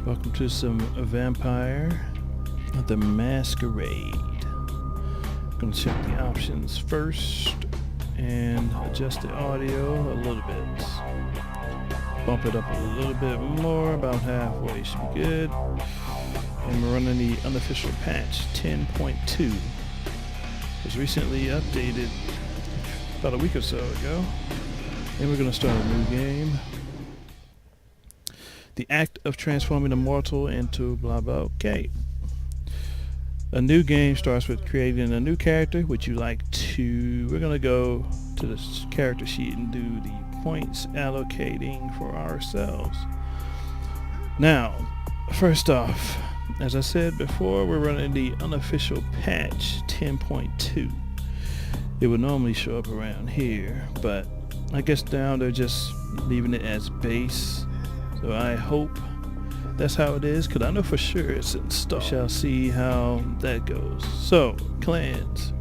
Welcome to some Vampire the Masquerade. I'm going to check the options first and adjust the audio a little bit. Bump it up a little bit more, about halfway should be good. And we're running the Unofficial Patch 10.2. It was recently updated about a week or so ago. And we're going to start a new game. The act of transforming a mortal into blah blah. Okay. A new game starts with creating a new character, which you like to. We're going to go to the character sheet and do the points allocating for ourselves. Now, first off, as I said before, we're running the Unofficial Patch 10.2. It would normally show up around here, but I guess now they're just leaving it as base. So I hope that's how it is, because I know for sure it's installed. We shall see how that goes. So, clans.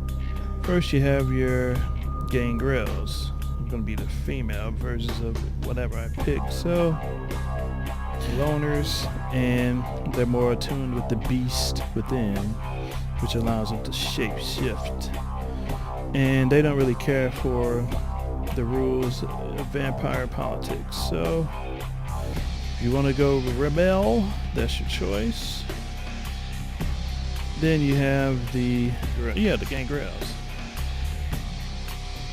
First you have your gangrels. It's going to be the female versions of whatever I pick. So, loners, and they're more attuned with the beast within, which allows them to shape shift. And they don't really care for the rules of vampire politics. So, if you want to go rebel, that's your choice. Then you have the gangrels.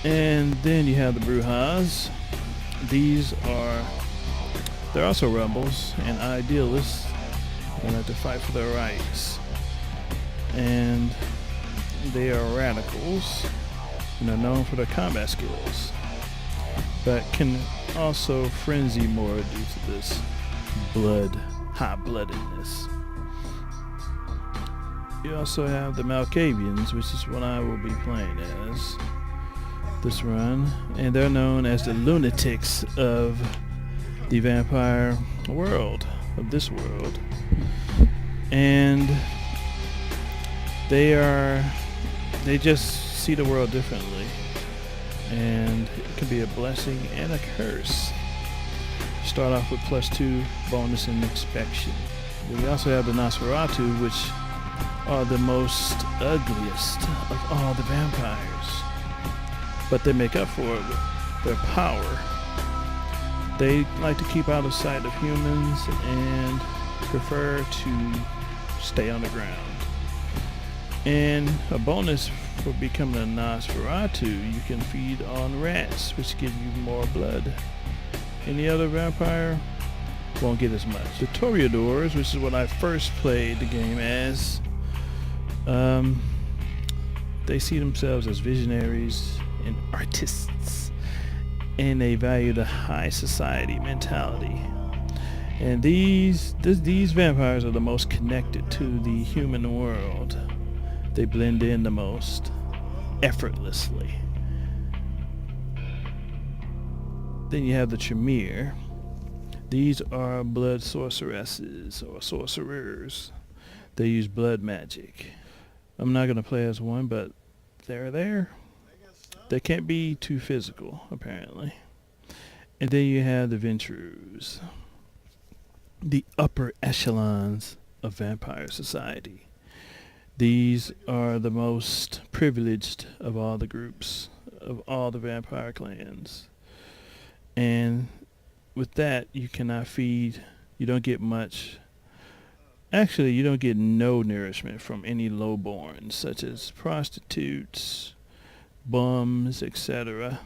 And then you have the Brujas. They're also rebels and idealists and like to fight for their rights. And they are radicals and are known for their combat skills, but can also frenzy more due to this hot-bloodedness. You also have the Malkavians, which is what I will be playing as this run, and they're known as the lunatics of the vampire world, of this world. And they just see the world differently, and it can be a blessing and a curse. Start off with +2 bonus in inspection. Then we also have the Nosferatu, which are the most ugliest of all the vampires, but they make up for it with their power. They like to keep out of sight of humans and prefer to stay on the ground. And a bonus for becoming a Nosferatu, you can feed on rats, which give you more blood. Any other vampire won't get as much. The Toreadors, which is what I first played the game as, they see themselves as visionaries and artists, and they value the high society mentality. And these vampires are the most connected to the human world. They blend in the most effortlessly. Then you have the Tremere. These are blood sorceresses or sorcerers. They use blood magic. I'm not going to play as one, but they're there. They can't be too physical, apparently. And then you have the Ventrus, the upper echelons of vampire society. These are the most privileged of all the groups, of all the vampire clans. And with that, you cannot feed, you don't get much. Actually, you don't get no nourishment from any lowborns, such as prostitutes, bums, etc.,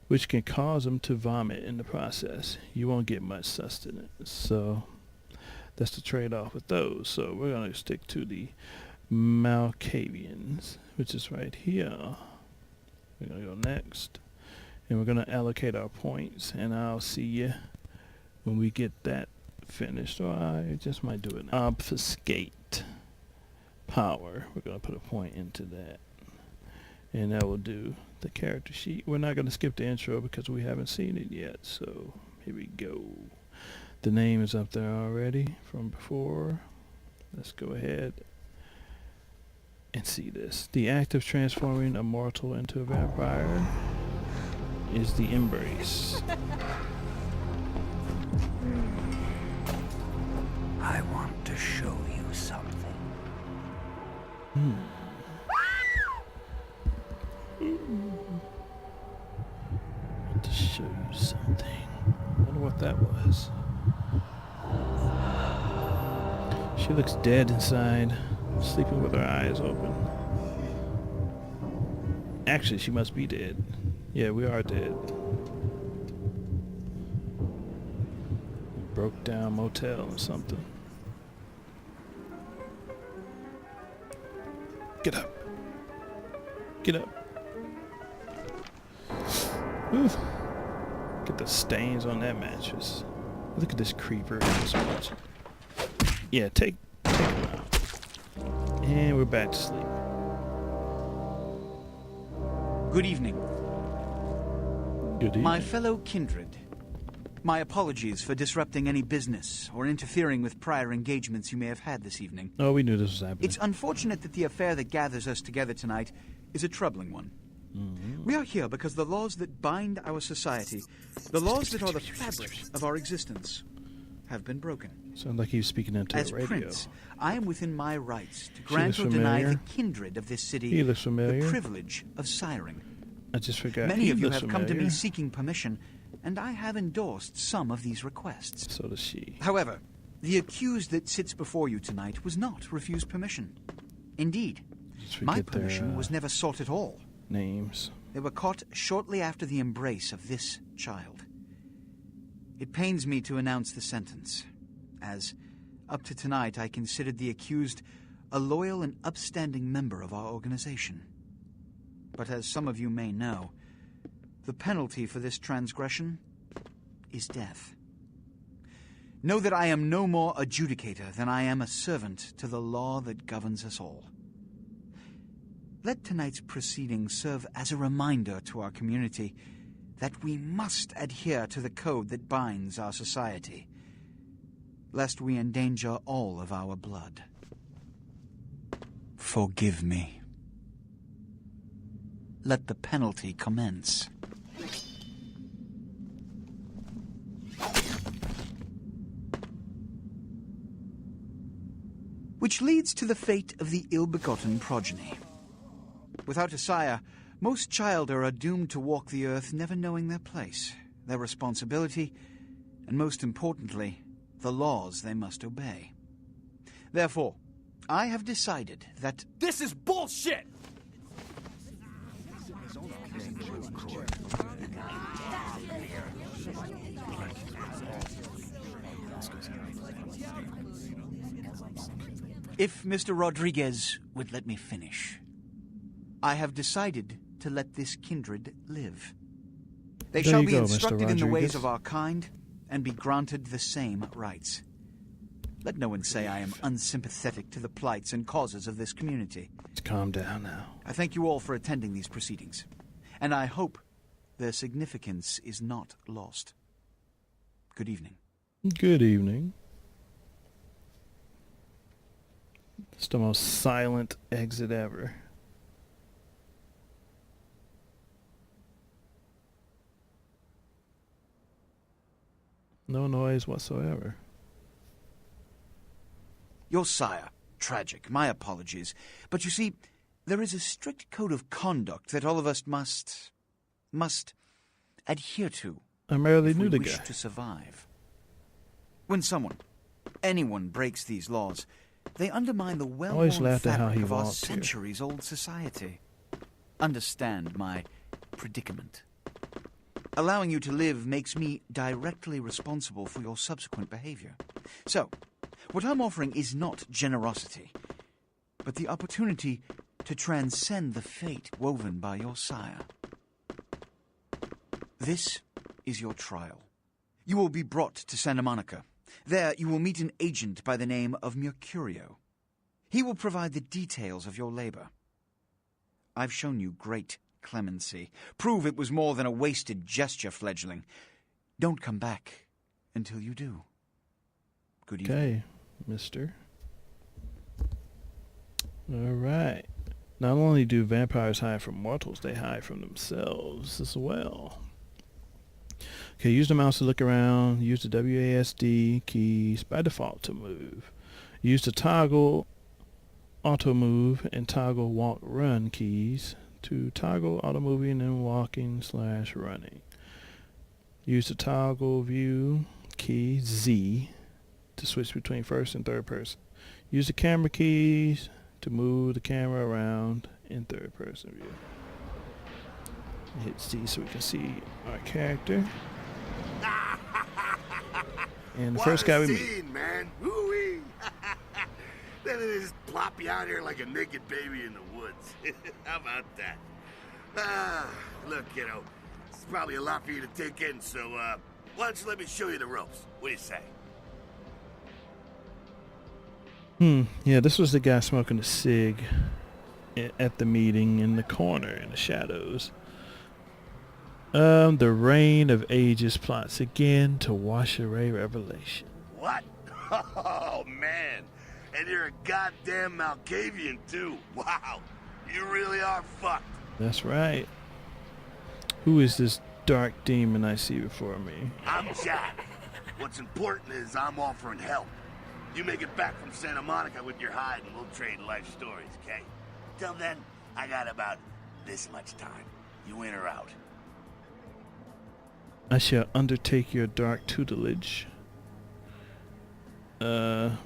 which can cause them to vomit in the process. You won't get much sustenance. So that's the trade-off with those. So we're going to stick to the Malkavians, which is right here. We're going to go next. And we're going to allocate our points, and I'll see you when we get that finished. Or I just might do it now. Obfuscate power. We're going to put a point into that. And that will do the character sheet. We're not going to skip the intro because we haven't seen it yet. So here we go. The name is up there already from before. Let's go ahead and see this. The act of transforming a mortal into a vampire is the embrace. what that was. She looks dead inside, sleeping with her eyes open. Actually, she must be dead. Yeah, we are dead. Broke down motel or something. Get up. Get up. Ooh. Get the stains on that mattress. Look at this creeper. Yeah, take him out. And we're back to sleep. Good evening. Good evening. My fellow kindred. My apologies for disrupting any business or interfering with prior engagements you may have had this evening. Oh, we knew this was happening. It's unfortunate that the affair that gathers us together tonight is a troubling one. Mm-hmm. We are here because the laws that bind our society, the laws that are the fabric of our existence, have been broken. Sounds like he was speaking into As a radio. Prince, I am within my rights to grant or familiar. deny the kindred of this city He looks familiar. the privilege of siring. I just forgot. Many he of you looks have come to me familiar. seeking permission, and I have endorsed some of these requests. So does she. However, the accused that sits before you tonight was not refused permission. Indeed, Just my forget their, permission was never sought at all. names. They were caught shortly after the embrace of this child. It pains me to announce the sentence, as up to tonight I considered the accused a loyal and upstanding member of our organization. But as some of you may know, the penalty for this transgression is death. Know that I am no more adjudicator than I am a servant to the law that governs us all. Let tonight's proceedings serve as a reminder to our community that we must adhere to the code that binds our society, lest we endanger all of our blood. Forgive me. Let the penalty commence. Which leads to the fate of the ill-begotten progeny. Without a sire, most childer are doomed to walk the earth never knowing their place, their responsibility, and most importantly, the laws they must obey. Therefore, I have decided that... This is bullshit! If Mr. Rodriguez would let me finish, I have decided to let this kindred live. They There shall you be go, Mr. instructed in the ways Rodriguez. of our kind and be granted the same rights. Let no one say I am unsympathetic to the plights and causes of this community. Let's calm down now. I thank you all for attending these proceedings, and I hope their significance is not lost. Good evening. Good evening. It's the most silent exit ever. No noise whatsoever. Your sire, tragic, my apologies. But you see, there is a strict code of conduct that all of us must adhere to I merely if knew we the wish guy. to survive. When anyone breaks these laws, they undermine the Always well-worn laughed at how fabric he of our walked here. centuries-old society. Understand my predicament. Allowing you to live makes me directly responsible for your subsequent behavior. So, what I'm offering is not generosity, but the opportunity to transcend the fate woven by your sire. This is your trial. You will be brought to Santa Monica. There you will meet an agent by the name of Mercurio. He will provide the details of your labor. I've shown you great clemency. Prove it was more than a wasted gesture, fledgling. Don't come back until you do. Good evening. Okay, mister. Alright. Not only do vampires hide from mortals, they hide from themselves as well. Okay, use the mouse to look around. Use the WASD keys by default to move. Use the toggle auto move and toggle walk run keys to toggle auto moving and walking / running. Use the toggle view key Z to switch between first and third person. Use the camera keys to move the camera around in third person view. Hit Z so we can see our character. And the first guy we meet. Man. Woo-wee. Then they just plop you out here like a naked baby in the woods. How about that? Look, kiddo, it's probably a lot for you to take in, so why don't you let me show you the ropes? What do you say? Yeah, this was the guy smoking a cig at the meeting in the corner in the shadows. The Reign of Ages plots again to wash away Revelation. What? Oh, man. And you're a goddamn Malkavian, too. Wow. You really are fucked. That's right. Who is this dark demon I see before me? I'm Jack. What's important is I'm offering help. You make it back from Santa Monica with your hide and we'll trade life stories, okay? Till then, I got about this much time. You in or out? I shall undertake your dark tutelage. How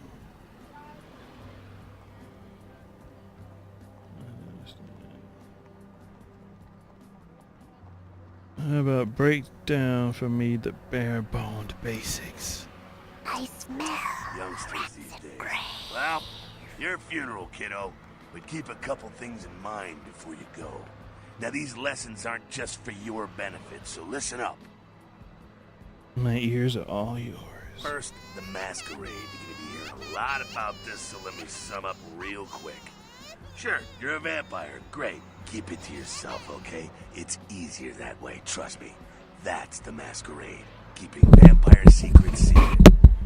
about break down for me the bare-boned basics? I smell Youngsters these days. Well, your funeral, kiddo. But keep a couple things in mind before you go. Now, these lessons aren't just for your benefit, so listen up. My ears are all yours. First, the Masquerade. You're gonna be hearing a lot about this, so let me sum up real quick. Sure, you're a vampire. Great. Keep it to yourself, okay? It's easier that way, trust me. That's the Masquerade. Keeping vampire secrets secret.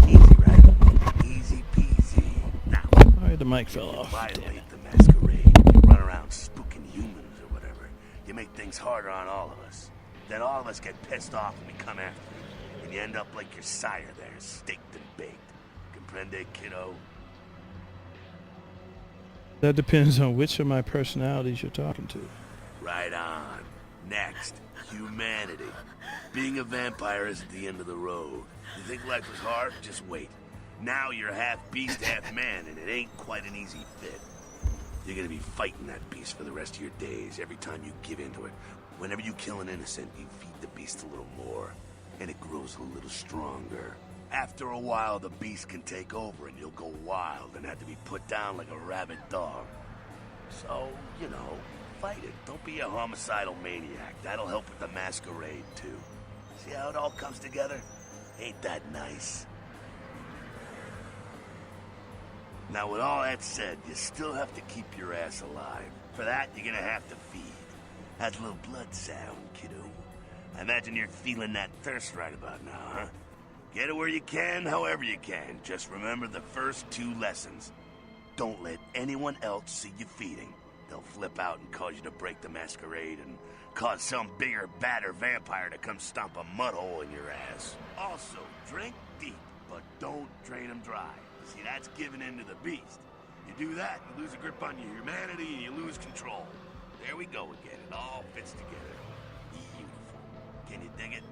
Easy, right? Easy peasy. Now, Alright, the mic fell off. Damn it. violate the Masquerade. You run around spooking humans or whatever. You make things harder on all of us. Then all of us get pissed off and we come after you. And you end up like your sire there, staked and baked. Comprende, kiddo? That depends on which of my personalities you're talking to. Right on. Next, humanity. Being a vampire isn't the end of the road. You think life was hard? Just wait. Now you're half beast, half man, and it ain't quite an easy fit. You're gonna be fighting that beast for the rest of your days, every time you give into it. Whenever you kill an innocent, you feed the beast a little more, and it grows a little stronger. After a while, the beast can take over, and you'll go wild and have to be put down like a rabid dog. So, you know, fight it. Don't be a homicidal maniac. That'll help with the Masquerade, too. See how it all comes together? Ain't that nice? Now, with all that said, you still have to keep your ass alive. For that, you're gonna have to feed. That's a little blood sound, kiddo. I imagine you're feeling that thirst right about now, huh? Get it where you can, however you can. Just remember the first two lessons. Don't let anyone else see you feeding. They'll flip out and cause you to break the Masquerade and cause some bigger, badder vampire to come stomp a mud hole in your ass. Also, drink deep, but don't drain them dry. See, that's giving in to the beast. You do that, you lose a grip on your humanity and you lose control. There we go again. It all fits together. Beautiful. Can you dig it?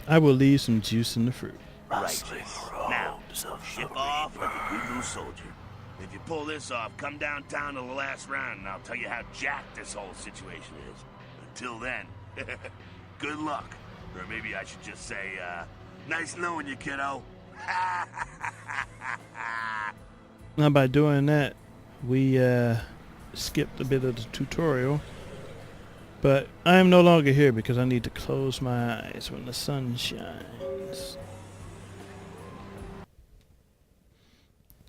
I will leave some juice in the fruit. Righteous. Now, ship off like a good little soldier. If you pull this off, come downtown to the last round and I'll tell you how jacked this whole situation is. Until then, good luck. Or maybe I should just say, nice knowing you, kiddo. Now by doing that, we skipped a bit of the tutorial. But I am no longer here because I need to close my eyes when the sun shines.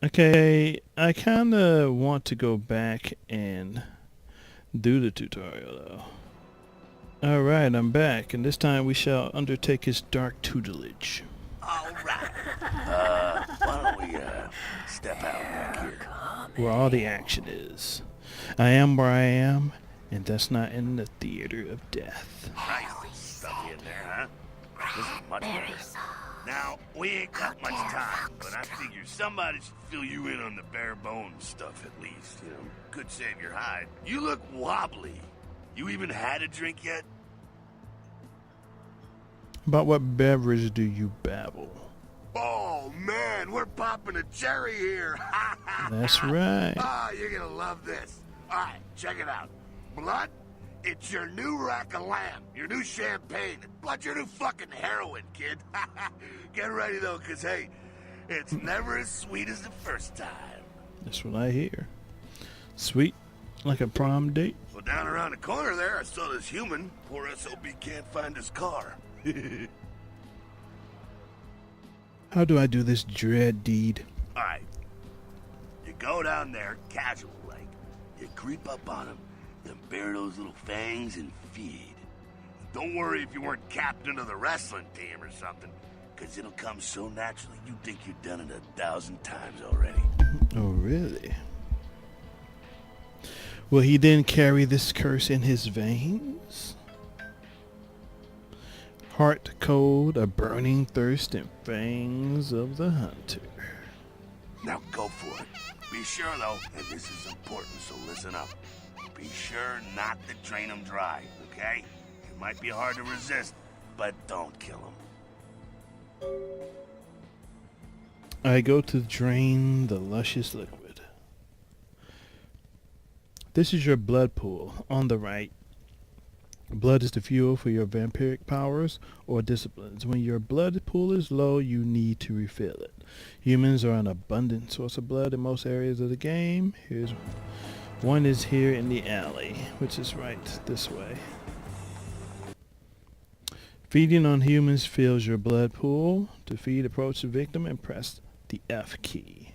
Okay, I kind of want to go back and do the tutorial though. Alright, I'm back, and this time we shall undertake his dark tutelage. Alright. Why don't we, step out back here? Where all the action is. I am where I am, and that's not in the theater of death. Nice stuff in there, huh? This is much better. Now, we ain't got much time, but I figure somebody should fill you in on the bare bones stuff at least, you know. Could save your hide. You look wobbly. You even had a drink yet? About what beverage do you babble? Oh, man, we're popping a cherry here. That's right. Ah, you're gonna love this. All right, check it out. Blood, it's your new rack of lamb, your new champagne. Blood, your new fucking heroin, kid. Get ready, though, because, hey, it's never as sweet as the first time. That's what I hear. Sweet, like a prom date. Well, down around the corner there, I saw this human. Poor SOB can't find his car. How do I do this dread deed? All right. You go down there, casual like. You creep up on him, then bare those little fangs and feed. Don't worry if you weren't captain of the wrestling team or something, because it'll come so naturally you think you've done it 1,000 times already. Oh, really? Will he then carry this curse in his veins? Heart cold, a burning thirst, and fangs of the hunter. Now go for it. Be sure, though, and this is important, so listen up. Be sure not to drain him dry, okay? It might be hard to resist, but don't kill him. I go to drain the luscious liquid. This is your blood pool on the right. Blood is the fuel for your vampiric powers or disciplines. When your blood pool is low, you need to refill it. Humans are an abundant source of blood in most areas of the game. Here's one is here in the alley, which is right this way. Feeding on humans fills your blood pool. To feed, approach the victim and press the F key.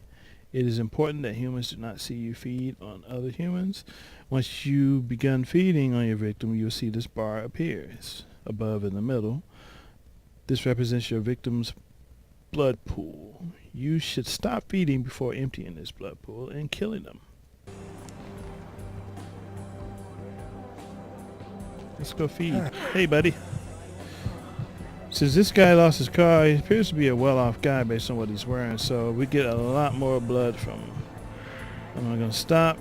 It is important that humans do not see you feed on other humans. Once you begun feeding on your victim, you'll see this bar appears above in the middle. This represents your victim's blood pool. You should stop feeding before emptying this blood pool and killing them. Let's go feed. Hey, buddy. Since this guy lost his car, he appears to be a well-off guy based on what he's wearing, so we get a lot more blood from him. I'm going to stop,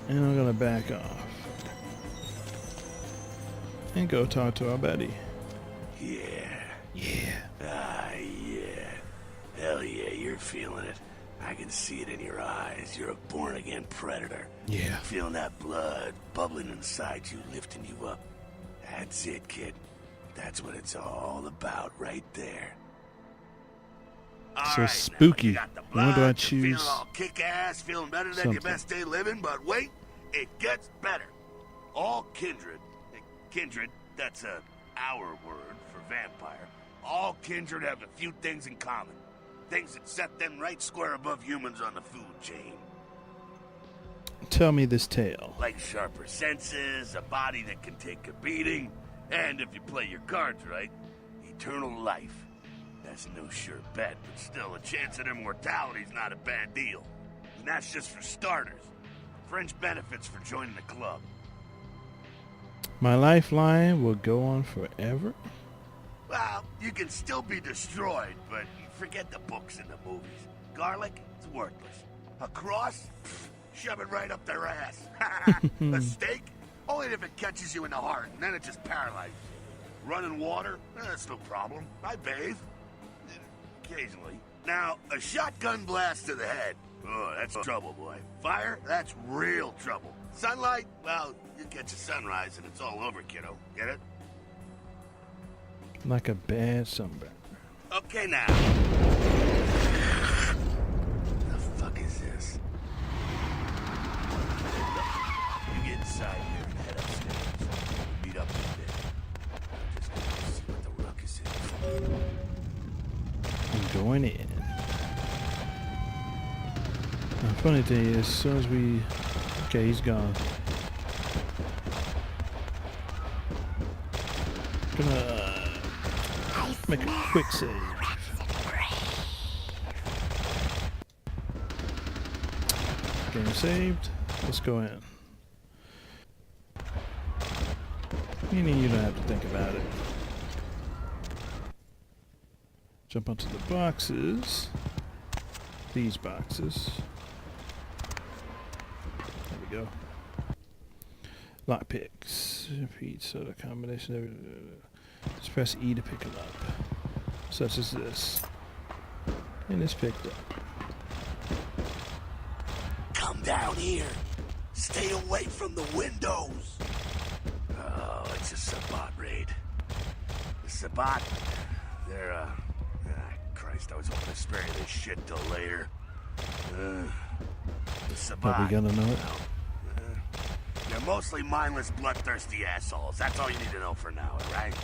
and I'm going to back off. And go talk to our buddy. Yeah. Yeah. Ah, yeah. Hell yeah, you're feeling it. I can see it in your eyes. You're a born-again predator. Yeah. Feeling that blood bubbling inside you, lifting you up. That's it, kid. That's what it's all about right there. So All right, spooky. now, you got the When do I blood, choose feeling all kick-ass, feeling better than your something? best day living, but wait, it gets better. All kindred, that's our word for vampire. All kindred have a few things in common. Things that set them right square above humans on the food chain. Tell me this tale. Like sharper senses, a body that can take a beating, and if you play your cards right, eternal life. That's no sure bet, but still, a chance at immortality's not a bad deal. And that's just for starters. Fringe benefits for joining the club. My lifeline will go on forever? Well, you can still be destroyed, but forget the books and the movies. Garlic, it's worthless. A cross? Pfft, shove it right up their ass. A steak? Only if it catches you in the heart, and then it just paralyzes you. Running water? That's no problem. I bathe. Occasionally. Now, a shotgun blast to the head. Oh, that's trouble, boy. Fire? That's real trouble. Sunlight? Well, you catch a sunrise and it's all over, kiddo. Get it? Like a bad sunburn. Okay, now. The fuck is this? Look, you get inside here and head upstairs. Meet up in a bit. I'm just gonna see what the ruckus is. I'm going in. The funny thing is, as soon as we... Okay, he's gone. Gonna make a quick save. Game saved. Let's go in. Meaning you don't have to think about it. Jump onto the boxes. These boxes. There we go. Lockpicks. Repeat soda combination of... Just press E to pick it up. Such as this. And it's picked up. Come down here. Stay away from the windows. Oh, it's a Sabbat raid. The Sabbat, they're, Christ, I was hoping to spare you this shit till later. The Sabbat. Probably gonna know it. They're mostly mindless, bloodthirsty assholes. That's all you need to know for now, alright?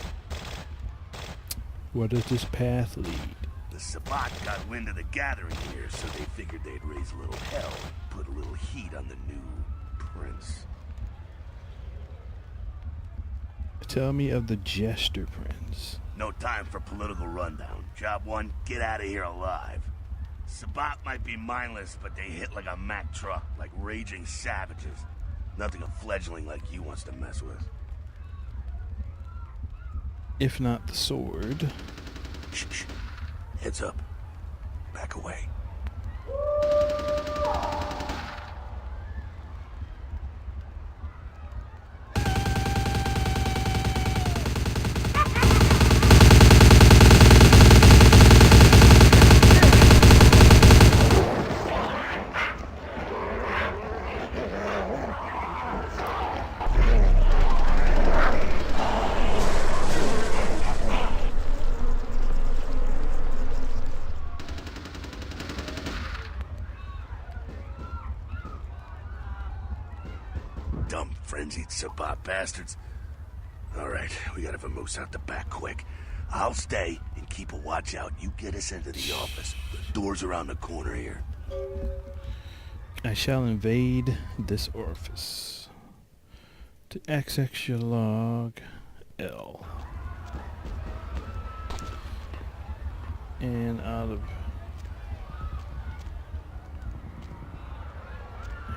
Where does this path lead? The Sabbat got wind of the gathering here, so they figured they'd raise a little hell and put a little heat on the new prince. Tell me of the Jester Prince. No time for political rundown. Job one, get out of here alive. Sabbat might be mindless, but they hit like a Mack truck, like raging savages. Nothing a fledgling like you wants to mess with. If not the sword. Shh, shh. Heads up. Back away. Dumb, frenzied Sabbat bastards. Alright, we gotta vamoose out the back quick. I'll stay and keep a watch out. You get us into the office. The door's around the corner here. I shall invade this orifice. To access your log, L. And out of...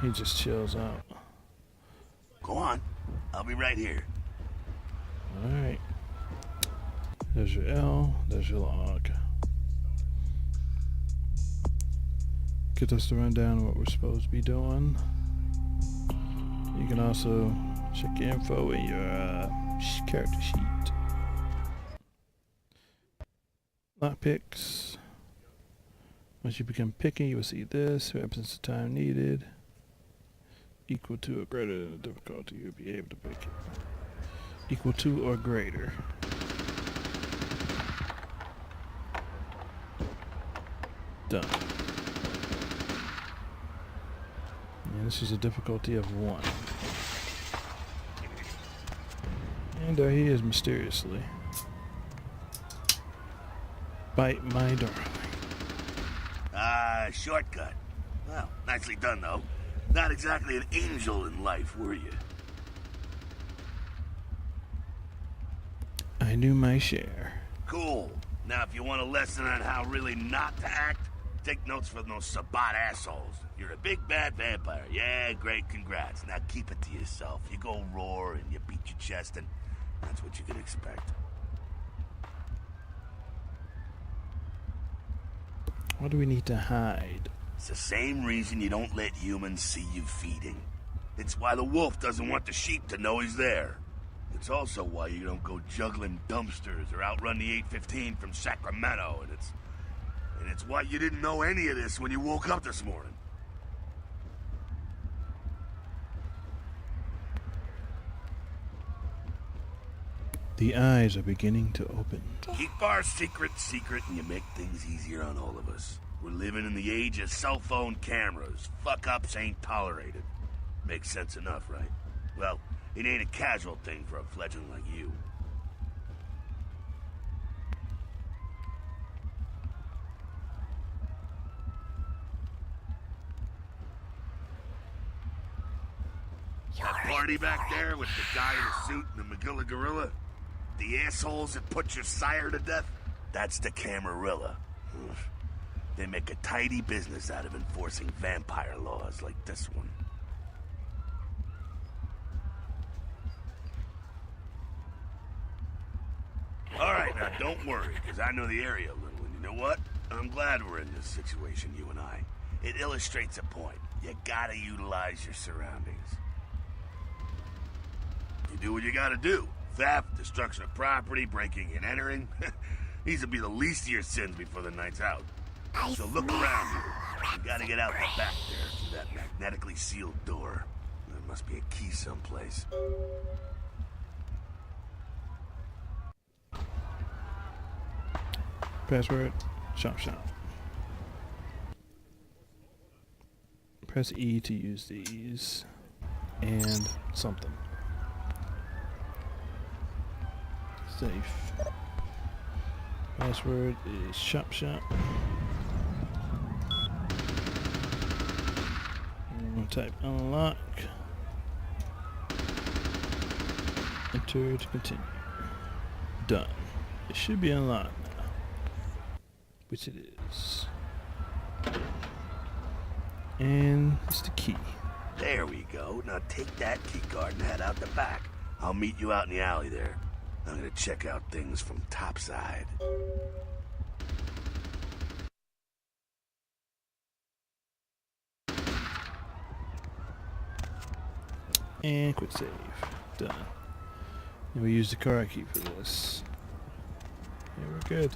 He just chills out. Go on. I'll be right here. Alright. There's your L, there's your log. Get us to run down what we're supposed to be doing. You can also check your info in your character sheet. Lockpicks. Once you become picky, you will see this. Represents the time needed. Equal to or greater than the difficulty, you'll be able to pick it. Equal to or greater. Done. And this is a difficulty of 1. And there he is mysteriously. Bite my darling. Shortcut. Well, nicely done, though. Not exactly an angel in life, were you? I knew my share. Cool. Now, if you want a lesson on how really not to act, take notes from those Sabbat assholes. You're a big bad vampire. Yeah, great, congrats. Now keep it to yourself. You go roar and you beat your chest, and that's what you can expect. What do we need to hide? It's the same reason you don't let humans see you feeding. It's why the wolf doesn't want the sheep to know he's there. It's also why you don't go juggling dumpsters or outrun the 815 from Sacramento, and it's why you didn't know any of this when you woke up this morning. The eyes are beginning to open. Keep our secret secret, and you make things easier on all of us. We're living in the age of cell phone cameras. Fuck-ups ain't tolerated. Makes sense enough, right? Well, it ain't a casual thing for a fledgling like you. That party back there with the guy in the suit and the Magilla gorilla? The assholes that put your sire to death? That's the Camarilla. They make a tidy business out of enforcing vampire laws like this one. Alright, now don't worry, because I know the area a little, and you know what? I'm glad we're in this situation, you and I. It illustrates a point. You gotta utilize your surroundings. do what you gotta do. Theft, destruction of property, breaking and entering. These will be the least of your sins before the night's out. So look around you. You gotta get out the back there, through that magnetically sealed door. There must be a key someplace. Password, shop. Press E to use these. And something. Safe. Password is shop. I'm gonna type unlock. Enter to continue. Done. It should be unlocked now. Which it is. And it's the key. There we go. Now take that key card and head out the back. I'll meet you out in the alley there. I'm gonna check out things from topside. And quick save. Done. And we use the card key for this. Yeah, we're good.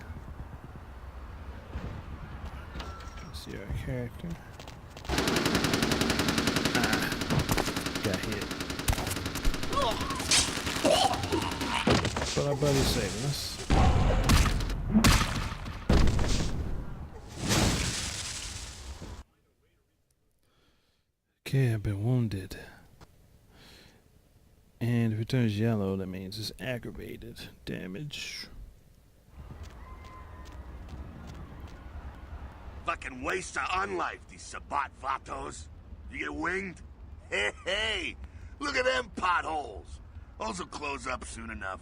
Let's see our character. Got hit. But our buddy's saving us. Okay, I've been wounded. And if it turns yellow, that means it's aggravated damage. Fucking waste of unlife, these Sabat Vatos. You get winged? Hey, look at them potholes. Those will close up soon enough.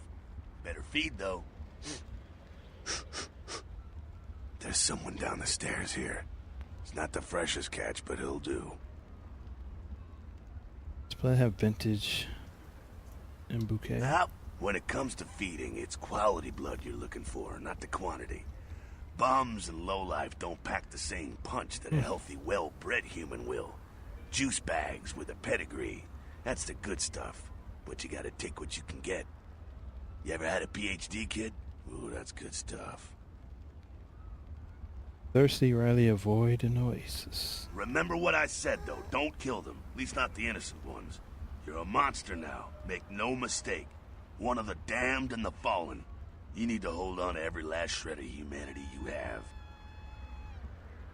Better feed, though. There's someone down the stairs here. It's not the freshest catch, but he'll do. Does Blood have vintage and bouquet? Now, when it comes to feeding, it's quality blood you're looking for, not the quantity. Bums and lowlife don't pack the same punch that a healthy, well-bred human will. Juice bags with a pedigree. That's the good stuff. But you gotta take what you can get. You ever had a PhD, kid? Ooh, that's good stuff. Thirsty, rarely avoid an oasis. Remember what I said, though. Don't kill them. At least not the innocent ones. You're a monster now. Make no mistake. One of the damned and the fallen. You need to hold on to every last shred of humanity you have.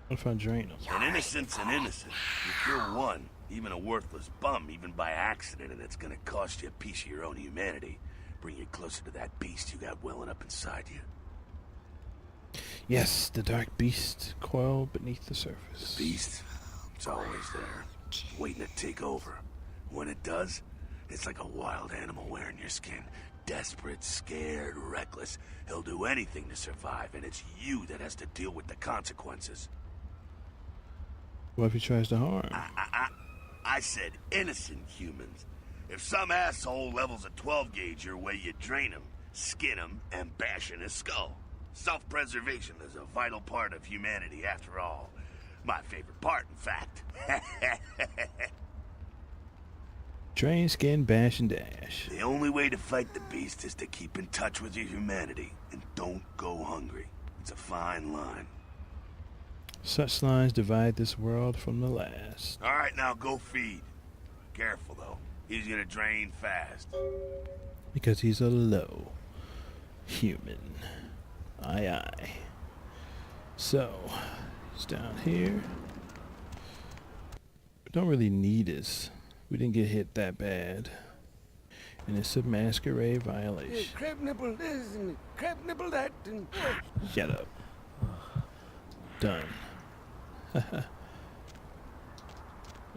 What if I drain them? An innocent's an innocent. You kill one, even a worthless bum, even by accident, and it's gonna cost you a piece of your own humanity. Bring you closer to that beast you got welling up inside you. Yes, the dark beast coiled beneath the surface. The beast? It's always there, waiting to take over. When it does, it's like a wild animal wearing your skin. Desperate, scared, reckless. He'll do anything to survive, and it's you that has to deal with the consequences. What if he tries to harm? I said innocent humans. If some asshole levels a 12 gauge your way, you drain him, skin him, and bash in his skull. Self-preservation is a vital part of humanity, after all. My favorite part, in fact. Drain, skin, bash, and dash. The only way to fight the beast is to keep in touch with your humanity, and don't go hungry. It's a fine line. Such lines divide this world from the last. All right, now go feed. Careful, though. He's gonna drain fast. Because he's a low human. Aye. So, he's down here. We don't really need his. We didn't get hit that bad. And it's a masquerade violation. Crab nibble this and crab nibble that and... Shut up. Done.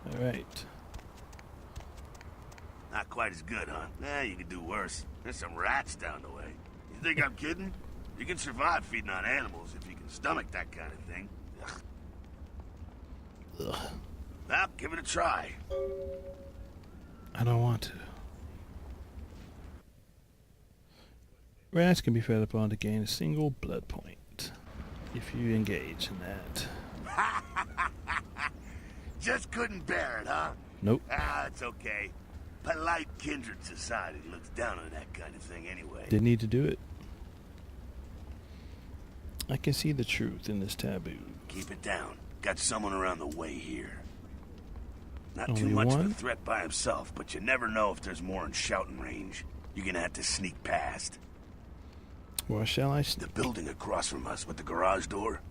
Alright. Not quite as good, huh? Nah, you could do worse. There's some rats down the way. You think I'm kidding? You can survive feeding on animals if you can stomach that kind of thing. Ugh. Well, give it a try. I don't want to. Rats can be fed upon to gain a single blood point if you engage in that. Just couldn't bear it, huh? Nope. Ah, it's okay. Polite kindred society looks down on that kind of thing anyway. They need to do it. I can see the truth in this taboo. Keep it down. Got someone around the way here. Not Only too much of one? a threat by himself, but you never know if there's more in shouting range. You're gonna have to sneak past. Or shall I The building across from us with the garage door,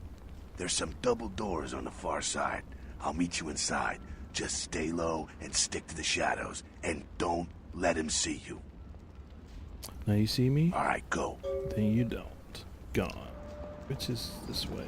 there's some double doors on the far side. I'll meet you inside. Just stay low and stick to the shadows, and don't let him see you. Now you see me? All right, go. Then you don't. Gone. Which is this way.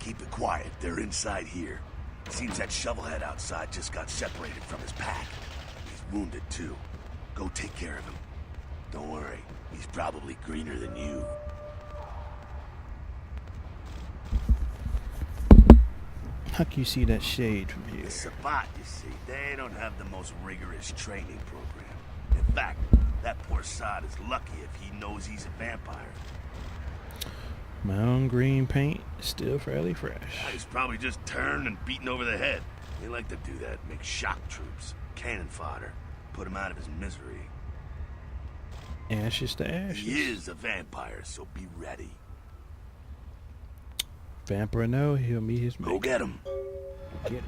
Keep it quiet. They're inside here. Seems that shovelhead outside just got separated from his pack. He's wounded, too. Go take care of him. Don't worry. He's probably greener than you. How can you see that shade from here? The Sabbat, you see, they don't have the most rigorous training program. In fact, that poor sod is lucky if he knows he's a vampire. My own green paint is still fairly fresh. He's probably just turned and beaten over the head. They like to do that, make shock troops, cannon fodder, put him out of his misery. Ashes to ashes. He is a vampire, so be ready. Vampire no, he'll meet his mate. Go get him. Get him.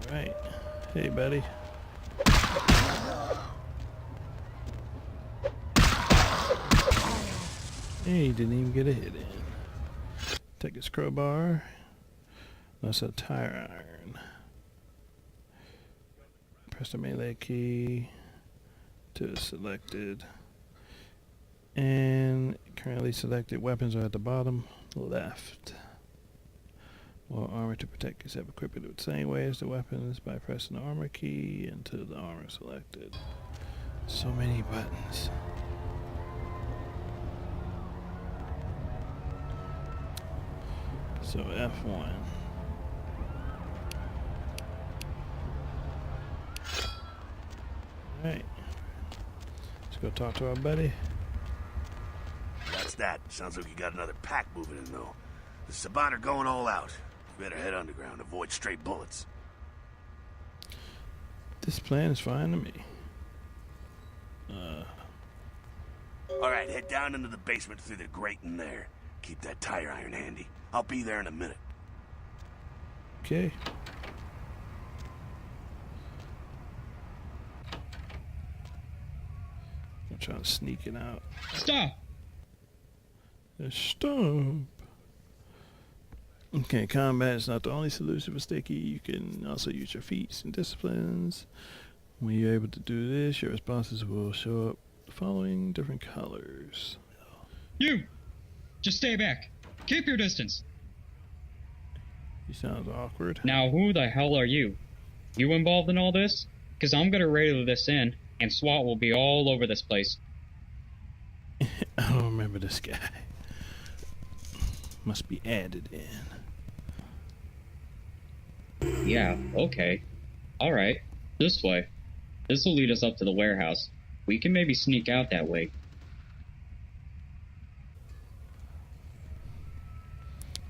Alright. Hey, buddy. Hey, he didn't even get a hit in. Take his crowbar. That's a tire iron. Press the melee key to selected. And currently selected weapons are at the bottom left. More armor to protect yourself. Equip it the same way as the weapons by pressing the armor key until the armor selected. So many buttons. So F1. Alright. Let's go talk to our buddy. That's that. Sounds like you got another pack moving in, though. The Sabbat are going all out. You better head underground, avoid stray bullets. This plan is fine to me. All right, head down into the basement through the grate in there. Keep that tire iron handy. I'll be there in a minute. Okay. I'm trying to sneak it out. Stop! Stop. Okay, combat is not the only solution for sticky. You can also use your feats and disciplines. When you're able to do this, your responses will show up the following different colors. You! Just stay back. Keep your distance. He sounds awkward. Now, who the hell are you? You involved in all this? Because I'm gonna radio this in, and SWAT will be all over this place. I don't remember this guy. Must be added in. Yeah, okay. Alright, this way. This will lead us up to the warehouse. We can maybe sneak out that way.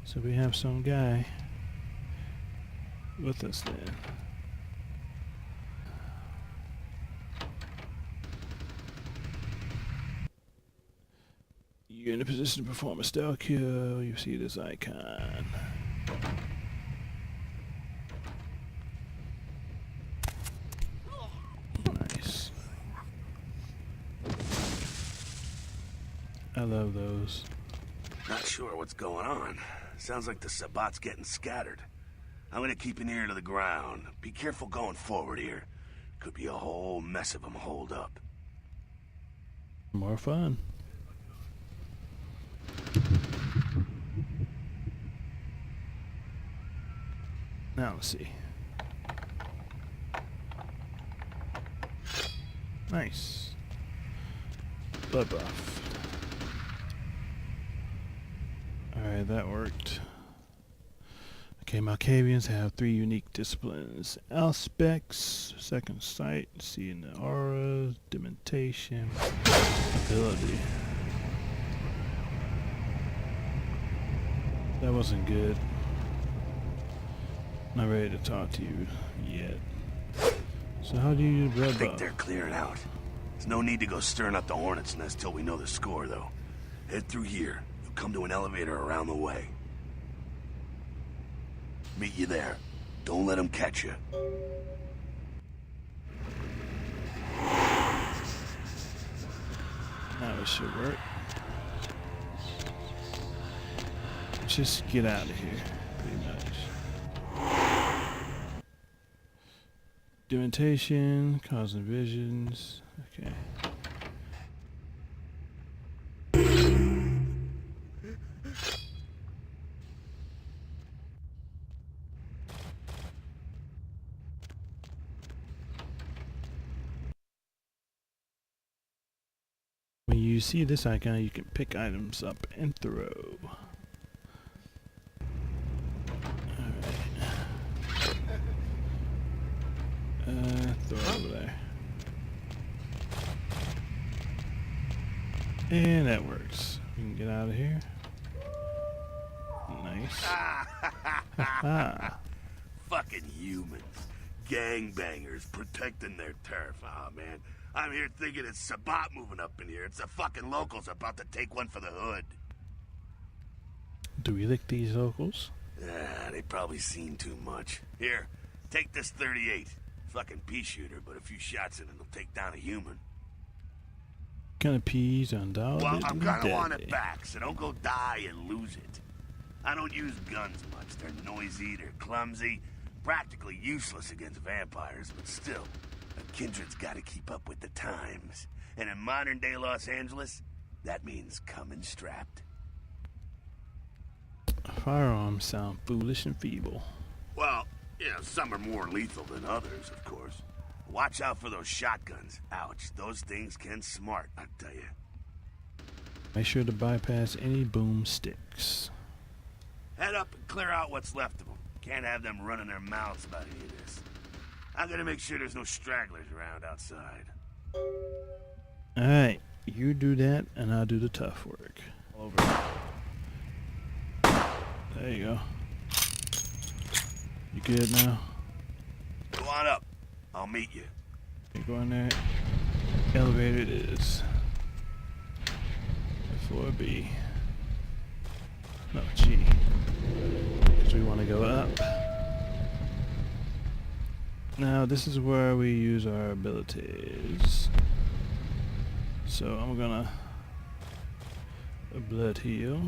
So we have some guy with us then. You're in a position to perform a stealth kill. You see this icon. Nice. I love those. Not sure what's going on. Sounds like the Sabbat's getting scattered. I'm gonna keep an ear to the ground. Be careful going forward here. Could be a whole mess of them holed up. More fun. Now let's see. Nice. Blood buff. Alright, that worked. Okay, Malkavians have 3 unique disciplines. Aspects, second sight, seeing the aura, dementation, ability. That wasn't good. Not ready to talk to you yet. So how do you use blood I think buff? they're clearing out. There's no need to go stirring up the hornet's nest till we know the score, though. Head through here. You'll come to an elevator around the way. Meet you there. Don't let them catch you. Now it should work. Just get out of here, pretty much. Dementation, causing visions. Okay. When you see this icon, you can pick items up and throw. Throw it over there. And that works. We can get out of here. Nice. Fucking humans. Gangbangers protecting their turf. Oh, man. I'm here thinking it's Sabat moving up in here. It's the fucking locals about to take one for the hood. Do we lick these locals? They probably seen too much. Here, take this 38. Fucking pea shooter, but a few shots in it will take down a human. Kind of peas undoubtedly Well, I'm gonna deadly. want it back, so don't go die and lose it. I don't use guns much. They're noisy, they're clumsy, practically useless against vampires, but still, a kindred's gotta keep up with the times. And in modern-day Los Angeles, that means coming strapped. Firearms sound foolish and feeble. Well, yeah, some are more lethal than others, of course. Watch out for those shotguns. Ouch, those things can smart, I tell you. Make sure to bypass any boomsticks. Head up and clear out what's left of them. Can't have them running their mouths about any of this. I'm gonna make sure there's no stragglers around outside. Alright, you do that and I'll do the tough work. All over. There you go. You good now? Go on up. I'll meet you. You go in there. Elevator it is. Floor B. No, G. Because we want to go up. Now this is where we use our abilities. So I'm gonna blood heal.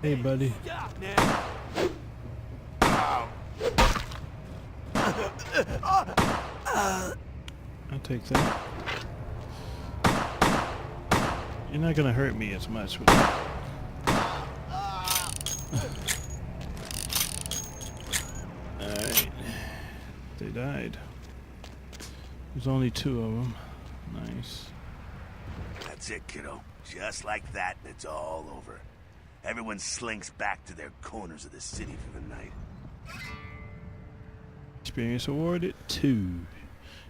Hey, buddy. Stop, man. I'll take that. You're not gonna hurt me as much with that. Alright. They died. There's only 2 of them. Nice. That's it, kiddo. Just like that, and it's all over. Everyone slinks back to their corners of the city for the night. Experience awarded 2.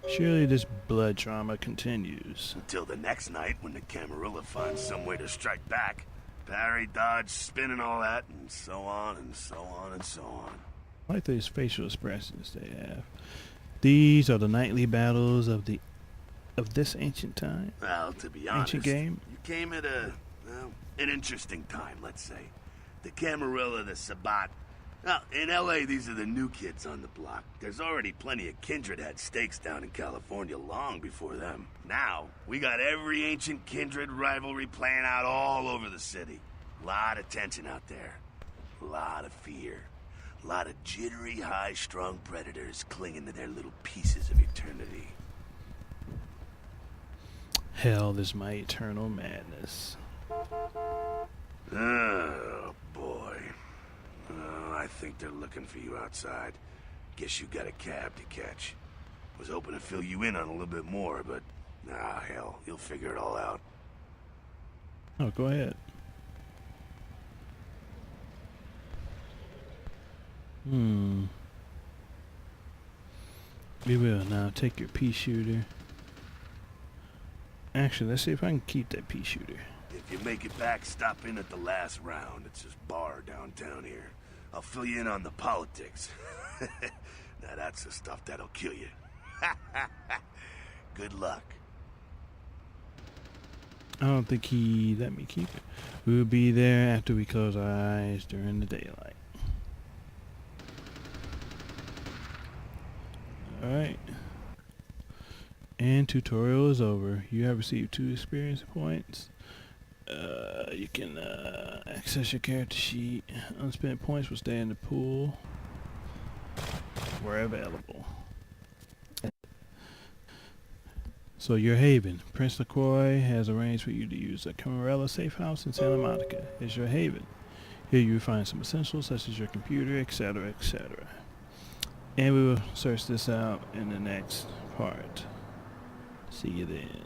Surely this blood trauma continues. Until the next night, when the Camarilla finds some way to strike back. Parry, dodge, spin and all that, and so on, and so on, and so on. I like these facial expressions they have. These are the nightly battles of this ancient time. Well, to be honest, Ancient game. you came at an interesting time, let's say. The Camarilla, the Sabat. Now, in L.A., these are the new kids on the block. There's already plenty of kindred had stakes down in California long before them. Now, we got every ancient kindred rivalry playing out all over the city. Lot of tension out there. A lot of fear. A lot of jittery, high-strung predators clinging to their little pieces of eternity. Hell is my eternal madness. Oh, boy. I think they're looking for you outside. Guess you got a cab to catch. Was hoping to fill you in on a little bit more, but... ah, hell, you'll figure it all out. Oh, go ahead. We will now take your pea shooter. Actually, let's see if I can keep that pea shooter. If you make it back, stop in at the last round. It's this bar downtown here. I'll fill you in on the politics. Now that's the stuff that'll kill you. Good luck. I don't think he let me keep it. We'll be there after we close our eyes during the daylight. Alright. And tutorial is over. You have received 2 experience points. You can access your character sheet. Unspent points will stay in the pool where available. So your haven. Prince LaCroix has arranged for you to use a Camarilla safe house in Santa Monica as your haven. Here you will find some essentials such as your computer, etc., etc. And we will search this out in the next part. See you then.